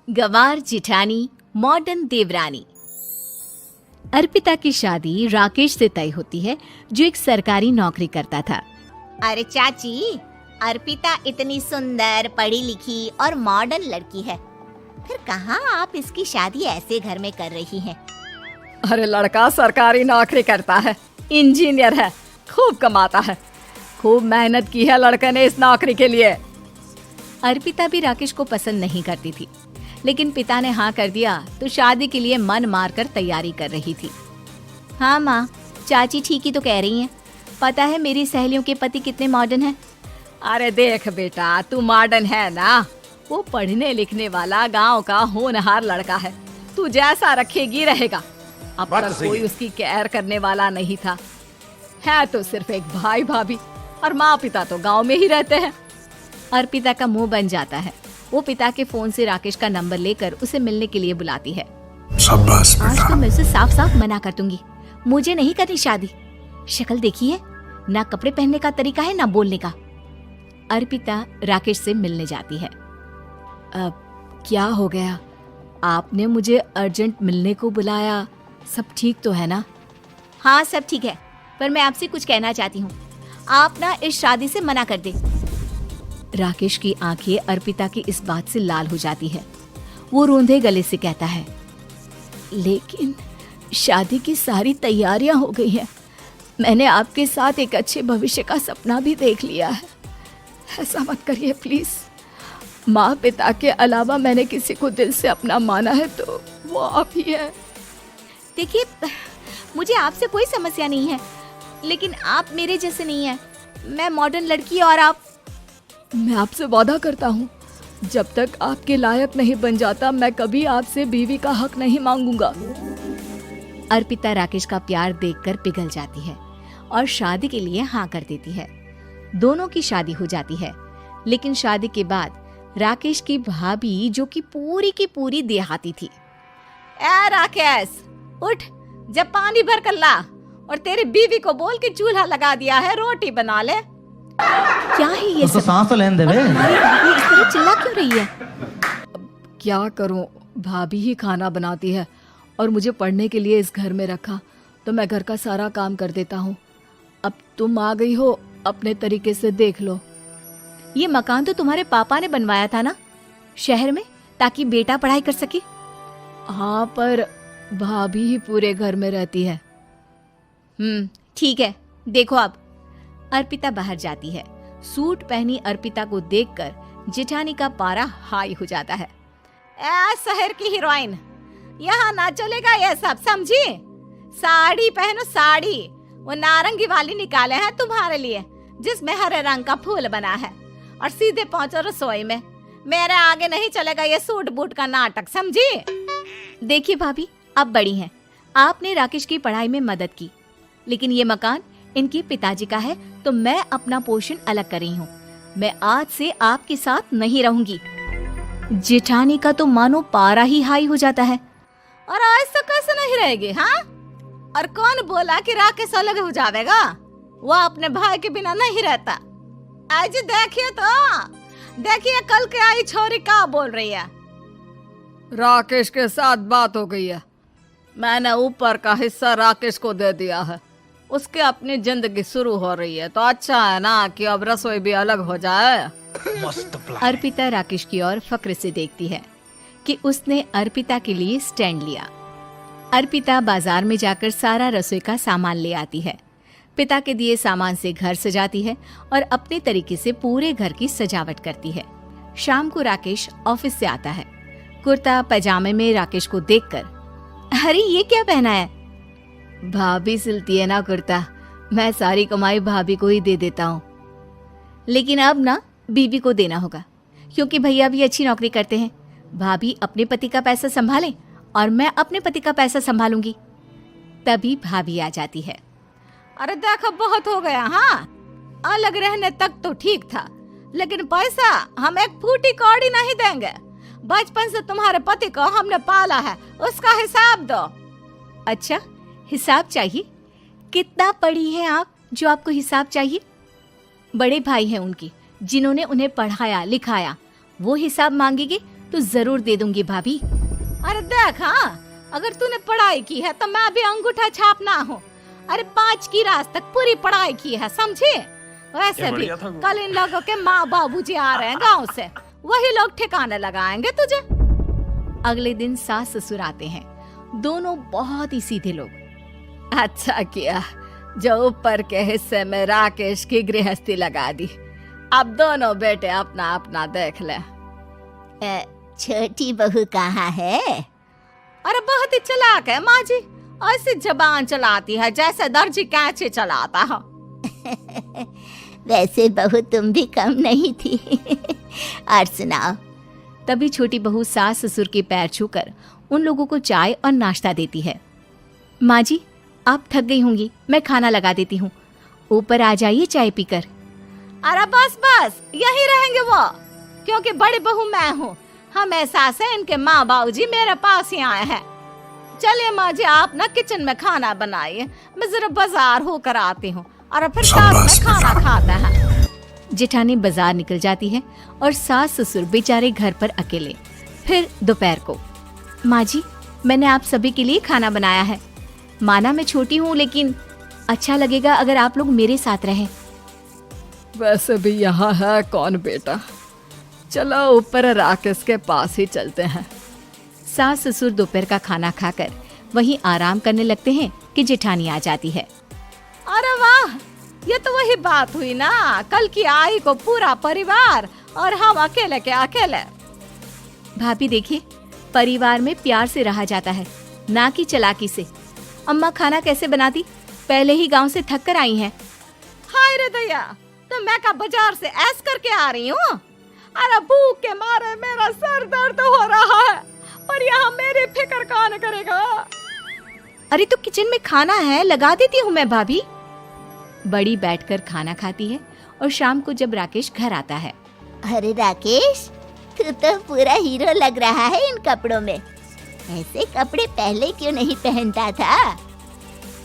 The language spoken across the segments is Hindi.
गंवार जिठानी मॉडर्न देवरानी। अर्पिता की शादी राकेश से तय होती है, जो एक सरकारी नौकरी करता था। अरे चाची, अर्पिता इतनी सुंदर, पढ़ी लिखी और मॉडर्न लड़की है, फिर कहाँ आप इसकी शादी ऐसे घर में कर रही हैं? अरे लड़का सरकारी नौकरी करता है, इंजीनियर है, खूब कमाता है, खूब मेहनत की है लड़के ने इस नौकरी के लिए। अर्पिता भी राकेश को पसंद नहीं करती थी, लेकिन पिता ने हाँ कर दिया तो शादी के लिए मन मारकर तैयारी कर रही थी। हाँ माँ, चाची ठीक ही तो कह रही हैं। पता है मेरी सहेलियों के पति कितने मॉडर्न हैं। अरे देख बेटा, तू मॉडर्न है ना, वो पढ़ने लिखने वाला गांव का होनहार लड़का है, तू जैसा रखेगी रहेगा। अब तक कोई उसकी केयर करने वाला नहीं था, है तो सिर्फ एक भाई भाभी, और माँ पिता तो गांव में ही रहते हैं। अर्पिता का मुंह बन जाता है। वो पिता के फोन से राकेश का नंबर लेकर उसे मिलने के लिए बुलाती है। शाबाश बेटा। आज तो मैं उसे साफ साफ मना कर दूंगी, मुझे नहीं करनी शादी। शक्ल देखी है ना, कपड़े पहनने का तरीका है ना बोलने का। अर्पिता राकेश से मिलने जाती है। अब क्या हो गया, आपने मुझे अर्जेंट मिलने को बुलाया, सब ठीक तो है ना? हाँ सब ठीक है, पर मैं आपसे कुछ कहना चाहती हूँ, आप ना इस शादी से मना कर दे। राकेश की आंखें अर्पिता की इस बात से लाल हो जाती है। वो रोंदे गले से कहता है, लेकिन शादी की सारी तैयारियां हो गई हैं। मैंने आपके साथ एक अच्छे भविष्य का सपना भी देख लिया है। ऐसा मत करिए प्लीज। माँ पिता के अलावा मैंने किसी को दिल से अपना माना है तो वो आप ही है। देखिए, मुझे आपसे कोई समस्या नहीं है, लेकिन आप मेरे जैसे नहीं हैं। मैं मॉडर्न लड़की और आप। मैं आपसे वादा करता हूँ, जब तक आपके लायक नहीं बन जाता मैं कभी आपसे बीवी का हक नहीं मांगूंगा। अर्पिता राकेश का प्यार देखकर पिघल जाती है और शादी के लिए हाँ कर देती है। दोनों की शादी हो जाती है, लेकिन शादी के बाद राकेश की भाभी, जो कि पूरी की पूरी देहाती थी। ए राकेश, उठ, जब पानी भर कर ला, और तेरी बीवी को बोल के चूल्हा लगा दिया है, रोटी बना ले। क्या है ये सब? सांस तो लेने देवे। भाभी इस तरह चिल्ला क्यों रही है? क्या करूं, भाभी ही खाना बनाती है और मुझे पढ़ने के लिए इस घर में रखा, तो मैं घर का सारा काम कर देता हूँ। अब तुम आ गई हो, अपने तरीके से देख लो। ये मकान तो तुम्हारे पापा ने बनवाया था ना, शहर में, ताकि बेटा पढ़ाई कर सके। हाँ, पर भाभी ही पूरे घर में रहती है। ठीक है, देखो अब। अर्पिता बाहर जाती है। सूट पहनी अर्पिता को देखकर जेठानी का पारा हाई हो जाता है। ए शहर की हीरोइन, यहाँ ना चलेगा ये सब, समझी? साड़ी पहनो, साड़ी। वो नारंगी वाली निकाले हैं तुम्हारे लिए, जिसमें हरे रंग का फूल बना है, और सीधे पहुंचो रसोई में। मेरे आगे नहीं चलेगा ये सूट बूट का नाटक, समझी? देखिए भाभी, आप बड़ी हैं, आपने राकेश की पढ़ाई में मदद की, लेकिन ये मकान इनके पिताजी का है, तो मैं अपना पोर्शन अलग कर रही हूँ। मैं आज से आपके साथ नहीं रहूंगी। जेठानी का तो मानो पारा ही हाई हो जाता है। और आज तो कैसे नहीं रहेगी? हाँ, और कौन बोला कि राकेश अलग हो जाएगा? वो अपने भाई के बिना नहीं रहता। आज देखिए तो, देखिए कल के आई छोरी क्या बोल रही है। राकेश के साथ बात हो गई है, मैंने ऊपर का हिस्सा राकेश को दे दिया है, उसके अपनी जिंदगी शुरू हो रही है, तो अच्छा है ना कि अब रसोई भी अलग हो जाए। अर्पिता राकेश की ओर फक्र से देखती है कि उसने अर्पिता के लिए स्टैंड लिया। अर्पिता बाजार में जाकर सारा रसोई का सामान ले आती है। पिता के दिए सामान से घर सजाती है और अपने तरीके से पूरे घर की सजावट करती है। शाम को राकेश ऑफिस से आता है। कुर्ता पैजामे में राकेश को देखकर, अरे ये क्या पहना है? भाभी सिलती है ना कुर्ता, मैं सारी कमाई भाभी को ही दे देता हूँ। लेकिन अब ना बीवी को देना होगा, क्योंकि भैया भी अच्छी नौकरी करते हैं। भाभी अपने पति का पैसा संभाले और मैं अपने पति का पैसा संभालूंगी। तभी भाभी आ जाती है। अरे देखो, बहुत हो गया। हाँ, अलग रहने तक तो ठीक था, लेकिन पैसा हम एक फूटी कौड़ी नहीं देंगे। बचपन से तुम्हारे पति को हमने पाला है, उसका हिसाब दो। अच्छा, हिसाब चाहिए? कितना पढ़ी हैं आप जो आपको हिसाब चाहिए? बड़े भाई हैं उनकी, जिन्होंने उन्हें पढ़ाया लिखाया, वो हिसाब मांगेंगे तो जरूर दे दूंगी भाभी। अरे देख, हाँ, अगर तूने पढ़ाई की है तो मैं भी अंगूठा छापना हूँ। अरे 5 की क्लास तक पूरी पढ़ाई की है, समझे? वैसे भी कल इन लोगों के माँ बाबूजी आ रहे हैं गांव से, वही लोग ठिकाने लगाएंगे तुझे। अगले दिन सास ससुर आते हैं, दोनों बहुत ही सीधे लोग। अच्छा किया जो ऊपर के हिस्से में राकेश की गृहस्थी लगा दी। अब दोनों बेटे अपना अपना देख ले। छोटी बहू कहाँ है? अरे बहुत ही चालाक है माँ जी, ऐसी जबान चलाती है जैसे दर्जी कैंची चलाता है। वैसे बहू तुम भी कम नहीं थी। और सुनाओ। तभी छोटी बहू सास ससुर के पैर छूकर उन लोगों को चाय और नाश्ता देती है। माँ जी, आप थक गई होंगी, मैं खाना लगा देती हूँ, ऊपर आ जाइए चाय पीकर। अरे बस बस, यही रहेंगे वो, क्योंकि बड़ी बहू मैं हूँ। हमेशा से इनके माँ बाबूजी मेरे पास ही आए हैं। चलिए माँ जी, आप ना किचन में खाना बनाइए, मैं जरा बाजार होकर आती हूँ, और फिर साथ में खाना खाता है। जेठानी बाजार निकल जाती है और सास ससुर बेचारे घर पर अकेले। फिर दोपहर को, माँ जी, मैंने आप सभी के लिए खाना बनाया है। माना मैं छोटी हूँ, लेकिन अच्छा लगेगा अगर आप लोग मेरे साथ रहें। वैसे भी यहाँ है कौन बेटा, चलो ऊपर राकेश के पास ही चलते हैं। सास ससुर दोपहर का खाना खाकर वहीं आराम करने लगते हैं कि जेठानी आ जाती है। अरे वाह, ये तो वही बात हुई ना, कल की आई को पूरा परिवार और हम अकेले के अकेले। भाभी देखिए, परिवार में प्यार से रहा जाता है, ना कि चालाकी से। अम्मा खाना कैसे बनाती, पहले ही गांव से थक कर आई हैं। हाय रे दया, तो मैं का बाजार से ऐस करके आ रही हूँ। अरे भूख के मारे मेरा सर दर्द हो रहा है, पर यहाँ मेरी फिक्र कौन करेगा। अरे तो किचन में खाना है, लगा देती हूँ मैं भाभी। बड़ी बैठकर खाना खाती है और शाम को जब राकेश घर आता है। अरे राकेश, तू तो पूरा हीरो लग रहा है इन कपड़ों में। ऐसे कपड़े पहले क्यों नहीं पहनता था?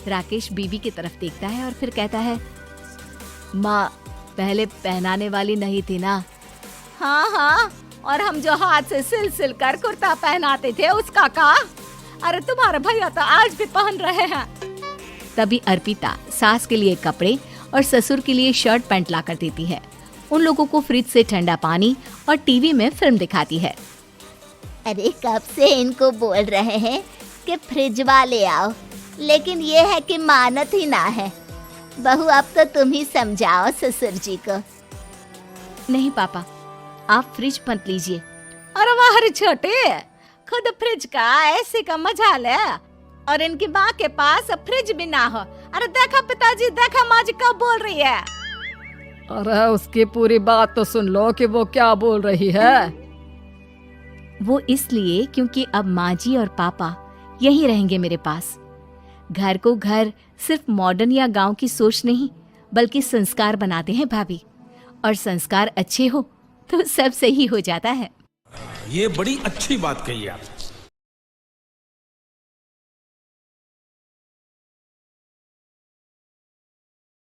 राकेश बीवी की तरफ देखता है और फिर कहता है, माँ, पहले पहनाने वाली नहीं थी ना। हाँ हाँ, और हम जो हाथ से सिल सिल कर कुर्ता पहनाते थे उसका का? अरे तुम्हारे भैया तो आज भी पहन रहे हैं। तभी अर्पिता सास के लिए कपड़े और ससुर के लिए शर्ट पैंट ला कर देती है। उन लोगों को फ्रिज से ठंडा पानी और टीवी में फिल्म दिखाती है। अरे कब से इनको बोल रहे हैं कि फ्रिज वाले आओ, लेकिन ये है कि मानत ही ना है। बहू, अब तो तुम ही समझाओ ससुर जी को। नहीं पापा, आप फ्रिज मत लीजिए। अरे वाह रे छोटे, खुद फ्रिज का ऐसे का मजा ले, और इनकी माँ के पास फ्रिज भी ना हो। अरे देखा पिताजी, देखा माँ जी कब बोल रही है। अरे उसकी पूरी बात तो सुन लो कि वो क्या बोल रही है। वो इसलिए क्योंकि अब माँ जी और पापा यहीं रहेंगे मेरे पास। घर को घर सिर्फ मॉडर्न या गांव की सोच नहीं, बल्कि संस्कार बनाते हैं भाभी, और संस्कार अच्छे हो तो सब सही हो जाता है। ये बड़ी अच्छी बात कही आप।